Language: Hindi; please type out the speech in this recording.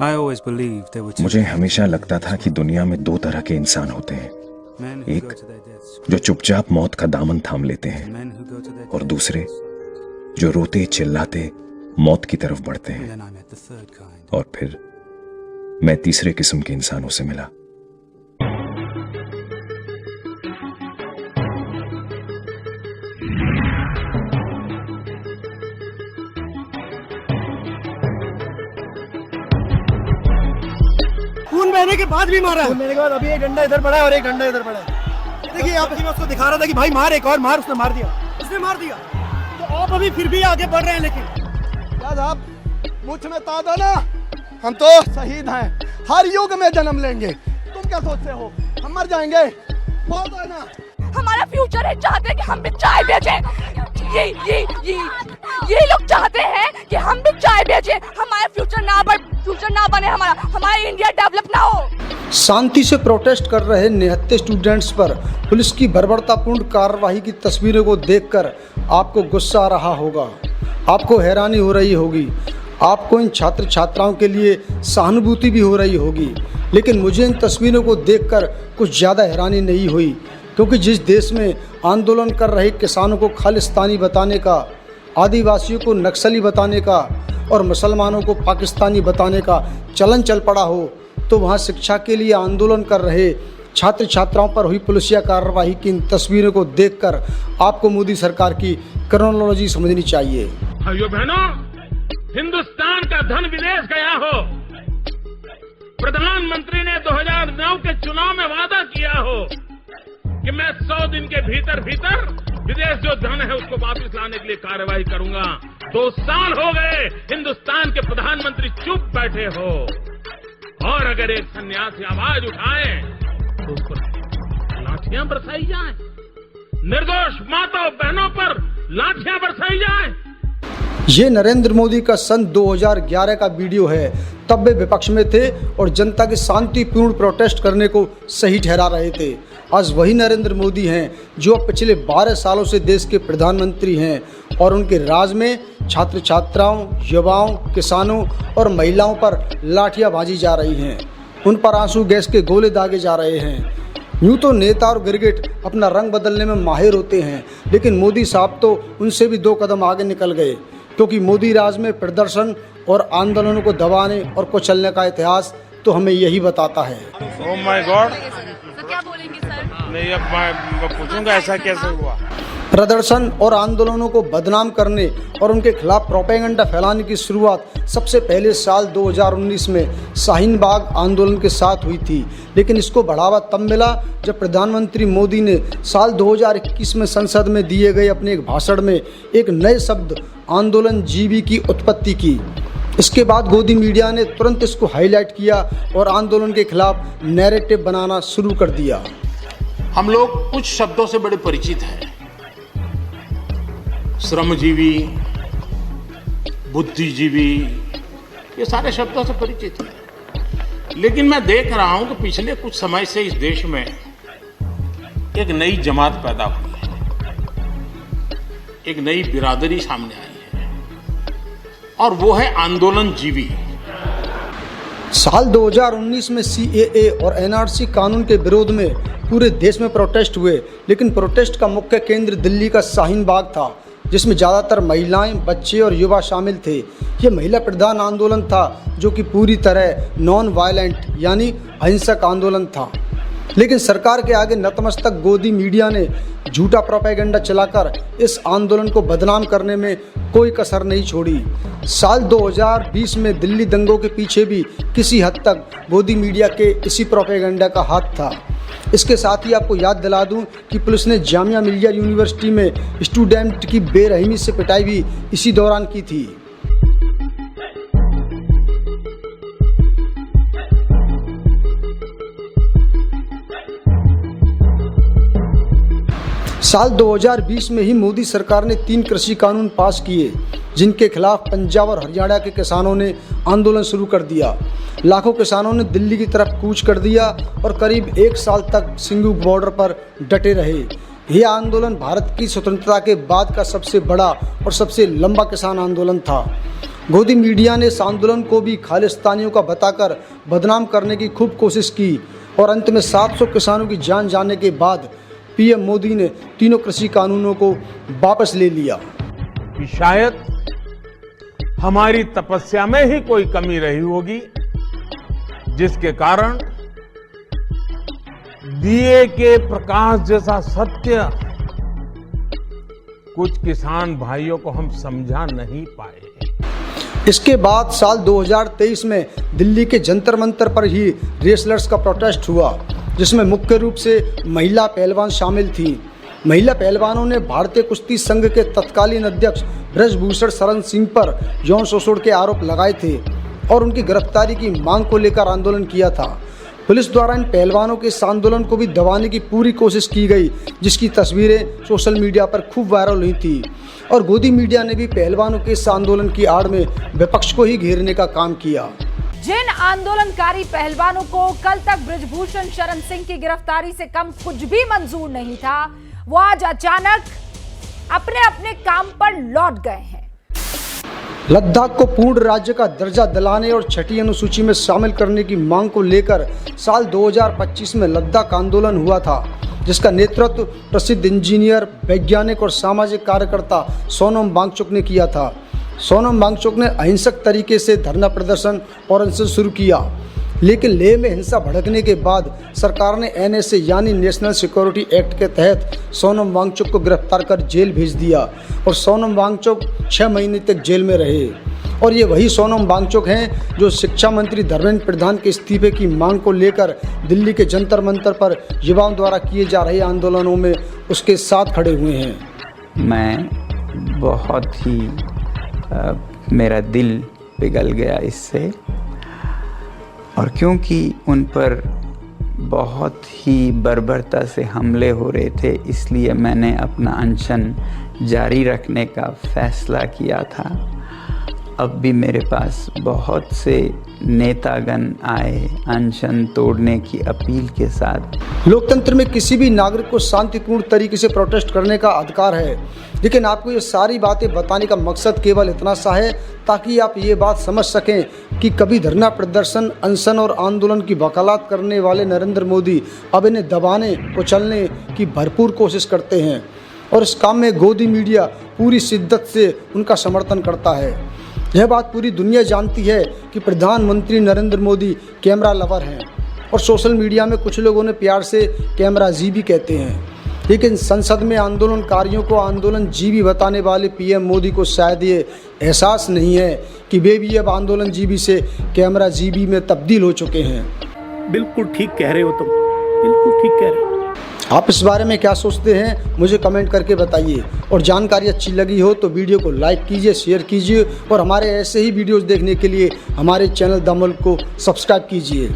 मुझे हमेशा लगता था कि दुनिया में दो तरह के इंसान होते हैं, एक जो चुपचाप मौत का दामन थाम लेते हैं और दूसरे जो रोते चिल्लाते मौत की तरफ बढ़ते हैं। और फिर मैं तीसरे किस्म के इंसानों से मिला। खून बहने के बाद भी मारा। खून बहने के बाद अभी एक डंडा इधर पड़ा है और एक डंडा इधर पड़ा है। देखिए आप, मैं उसको दिखा रहा था कि भाई मार, एक और मार, उसने मार दिया, उसने मार दिया। तो आप अभी फिर भी आगे बढ़ रहे हैं। लेकिन याद आप मुझ में तादा ना, हम तो शहीद हैं, हर युग में जन्म लेंगे। तुम क्या सोचते हो हम मर जाएंगे? बहुत है ना, हमारा फ्यूचर है, चाहते हैं कि हम भी चाय बेचें। ये लोग चाहते हैं कि हम भी चाय बेचें, हमारा फ्यूचर ना बने, हमारा इंडिया डेवलप ना हो। शांति से प्रोटेस्ट कर रहे निहत्थे स्टूडेंट्स पर पुलिस की बर्बरतापूर्ण कार्रवाई की तस्वीरों को देखकर आपको गुस्सा आ रहा होगा, आपको हैरानी हो रही होगी, आपको इन छात्र छात्राओं के लिए सहानुभूति भी हो रही होगी। लेकिन मुझे इन तस्वीरों को देखकर कुछ ज़्यादा हैरानी नहीं हुई, क्योंकि जिस देश में आंदोलन कर रहे किसानों को खालिस्तानी बताने का, आदिवासियों को नक्सली बताने का और मुसलमानों को पाकिस्तानी बताने का चलन चल पड़ा हो, तो वहाँ शिक्षा के लिए आंदोलन कर रहे छात्र छात्राओं पर हुई पुलिसिया कार्रवाई की इन तस्वीरों को देखकर आपको मोदी सरकार की क्रोनोलॉजी समझनी चाहिए। भाइयों बहनों, हिंदुस्तान का धन विदेश गया हो, प्रधानमंत्री ने 2009 के चुनाव में वादा किया हो कि मैं 100 दिन के भीतर विदेश जो धन है उसको वापस लाने के लिए कार्रवाई करूंगा। 2 साल हो गए, हिंदुस्तान के प्रधानमंत्री चुप बैठे हो, और अगर एक सन्यासी आवाज उठाए तो उस पर लाठियां बरसाई जाए, निर्दोष माताओं बहनों पर लाठियां बरसाई जाए। ये नरेंद्र मोदी का सन 2011 का वीडियो है। तब वे विपक्ष में थे और जनता के शांतिपूर्ण प्रोटेस्ट करने को सही ठहरा रहे थे। आज वही नरेंद्र मोदी हैं जो अब पिछले 12 सालों से देश के प्रधानमंत्री हैं, और उनके राज में छात्र छात्राओं, युवाओं, किसानों और महिलाओं पर लाठियां भाजी जा रही हैं, उन पर आंसू गैस के गोले दागे जा रहे हैं। यूँ तो नेता और गिरगिट अपना रंग बदलने में माहिर होते हैं, लेकिन मोदी साहब तो उनसे भी 2 कदम आगे निकल गए, क्योंकि मोदी राज में प्रदर्शन और आंदोलनों को दबाने और कुचलने का इतिहास तो हमें यही बताता है। ओह माय गॉड, तो क्या बोलेंगे सर? नहीं, अब मैं पूछूंगा ऐसा कैसे हुआ। प्रदर्शन और आंदोलनों को बदनाम करने और उनके खिलाफ प्रोपेगेंडा फैलाने की शुरुआत सबसे पहले साल 2019 में शाहीन बाग आंदोलन के साथ हुई थी, लेकिन इसको बढ़ावा तब मिला जब प्रधानमंत्री मोदी ने साल 2021 में संसद में दिए गए अपने एक भाषण में एक नए शब्द आंदोलन जीवी की उत्पत्ति की। इसके बाद गोदी मीडिया ने तुरंत इसको हाईलाइट किया और आंदोलन के खिलाफ नैरेटिव बनाना शुरू कर दिया। हम लोग कुछ शब्दों से बड़े परिचित हैं, श्रमजीवी, बुद्धिजीवी, ये सारे शब्दों से परिचित हैं। लेकिन मैं देख रहा हूं कि पिछले कुछ समय से इस देश में एक नई जमात पैदा हुई है, एक नई बिरादरी सामने आई है, और वो है आंदोलन जीवी। साल 2019 में CAA और NRC कानून के विरोध में पूरे देश में प्रोटेस्ट हुए, लेकिन प्रोटेस्ट का मुख्य केंद्र दिल्ली का शाहीन बाग था, जिसमें ज़्यादातर महिलाएं, बच्चे और युवा शामिल थे। ये महिला प्रधान आंदोलन था, जो कि पूरी तरह नॉन वायलेंट यानी अहिंसक आंदोलन था। लेकिन सरकार के आगे नतमस्तक गोदी मीडिया ने झूठा प्रोपेगेंडा चलाकर इस आंदोलन को बदनाम करने में कोई कसर नहीं छोड़ी। साल 2020 में दिल्ली दंगों के पीछे भी किसी हद तक गोदी मीडिया के इसी प्रोपेगेंडा का हाथ था। इसके साथ ही आपको याद दिला दूं कि पुलिस ने जामिया मिलिया यूनिवर्सिटी में स्टूडेंट की बेरहमी से पिटाई भी इसी दौरान की थी। साल 2020 में ही मोदी सरकार ने 3 कृषि कानून पास किए, जिनके खिलाफ पंजाब और हरियाणा के किसानों ने आंदोलन शुरू कर दिया। लाखों किसानों ने दिल्ली की तरफ कूच कर दिया और करीब 1 साल तक सिंघू बॉर्डर पर डटे रहे। यह आंदोलन भारत की स्वतंत्रता के बाद का सबसे बड़ा और सबसे लंबा किसान आंदोलन था। गोदी मीडिया ने इस आंदोलन को भी खालिस्तानियों का बताकर बदनाम करने की खूब कोशिश की और अंत में 700 किसानों की जान जाने के बाद पीएम मोदी ने तीनों कृषि कानूनों को वापस ले लिया। कि शायद हमारी तपस्या में ही कोई कमी रही होगी, जिसके कारण दिए के प्रकाश जैसा सत्य कुछ किसान भाइयों को हम समझा नहीं पाए। इसके बाद साल 2023 में दिल्ली के जंतर मंतर पर ही रेसलर्स का प्रोटेस्ट हुआ, जिसमें मुख्य रूप से महिला पहलवान शामिल थी। महिला पहलवानों ने भारतीय कुश्ती संघ के तत्कालीन अध्यक्ष ब्रजभूषण शरण सिंह पर यौन शोषण के आरोप लगाए थे और उनकी गिरफ्तारी की मांग को लेकर आंदोलन किया था। पुलिस द्वारा इन पहलवानों के इस आंदोलन को भी दबाने की पूरी कोशिश की गई, जिसकी तस्वीरें सोशल मीडिया पर खूब वायरल हुई थी और गोदी मीडिया ने भी पहलवानों के इस आंदोलन की आड़ में विपक्ष को ही घेरने का काम किया। जिन आंदोलनकारी पहलवानों को कल तक ब्रजभूषण शरण सिंह की गिरफ्तारी से कम कुछ भी मंजूर नहीं था, वो आज अचानक अपने अपने काम पर लौट गए हैं। लद्दाख को पूर्ण राज्य का दर्जा दिलाने और छठी अनुसूची में शामिल करने की मांग को लेकर साल 2025 में लद्दाख आंदोलन हुआ था, जिसका नेतृत्व प्रसिद्ध इंजीनियर, वैज्ञानिक और सामाजिक कार्यकर्ता सोनम वांगचुक ने किया था। सोनम वांगचुक ने अहिंसक तरीके से धरना प्रदर्शन और अनशन शुरू किया, लेकिन लेह में हिंसा भड़कने के बाद सरकार ने NSA यानी नेशनल सिक्योरिटी एक्ट के तहत सोनम वांगचुक को गिरफ्तार कर जेल भेज दिया और सोनम वांगचुक 6 महीने तक जेल में रहे। और ये वही सोनम वांगचुक हैं जो शिक्षा मंत्री धर्मेंद्र प्रधान के इस्तीफे की मांग को लेकर दिल्ली के जंतर मंतर पर युवाओं द्वारा किए जा रहे आंदोलनों में उसके साथ खड़े हुए हैं। मैं बहुत ही मेरा दिल पिघल गया इससे, और क्योंकि उन पर बहुत ही बर्बरता से हमले हो रहे थे, इसलिए मैंने अपना अनशन जारी रखने का फैसला किया था। अब भी मेरे पास बहुत से नेतागण आए अनशन तोड़ने की अपील के साथ। लोकतंत्र में किसी भी नागरिक को शांतिपूर्ण तरीके से प्रोटेस्ट करने का अधिकार है, लेकिन आपको ये सारी बातें बताने का मकसद केवल इतना सा है ताकि आप ये बात समझ सकें कि कभी धरना प्रदर्शन, अनशन और आंदोलन की वकालत करने वाले नरेंद्र मोदी अब इन्हें दबाने, कुचलने की भरपूर कोशिश करते हैं और इस काम में गोदी मीडिया पूरी शिद्दत से उनका समर्थन करता है। यह बात पूरी दुनिया जानती है कि प्रधानमंत्री नरेंद्र मोदी कैमरा लवर हैं और सोशल मीडिया में कुछ लोगों ने प्यार से कैमरा जी भी कहते हैं, लेकिन संसद में आंदोलनकारियों को आंदोलन जीवी बताने वाले पीएम मोदी को शायद ये एहसास नहीं है कि वे भी अब आंदोलन जीवी से कैमरा जीवी में तब्दील हो चुके हैं। बिल्कुल ठीक कह रहे हो तुम, बिल्कुल ठीक कह रहे हो। आप इस बारे में क्या सोचते हैं मुझे कमेंट करके बताइए, और जानकारी अच्छी लगी हो तो वीडियो को लाइक कीजिए, शेयर कीजिए और हमारे ऐसे ही वीडियोस देखने के लिए हमारे चैनल द मुल्क को सब्सक्राइब कीजिए।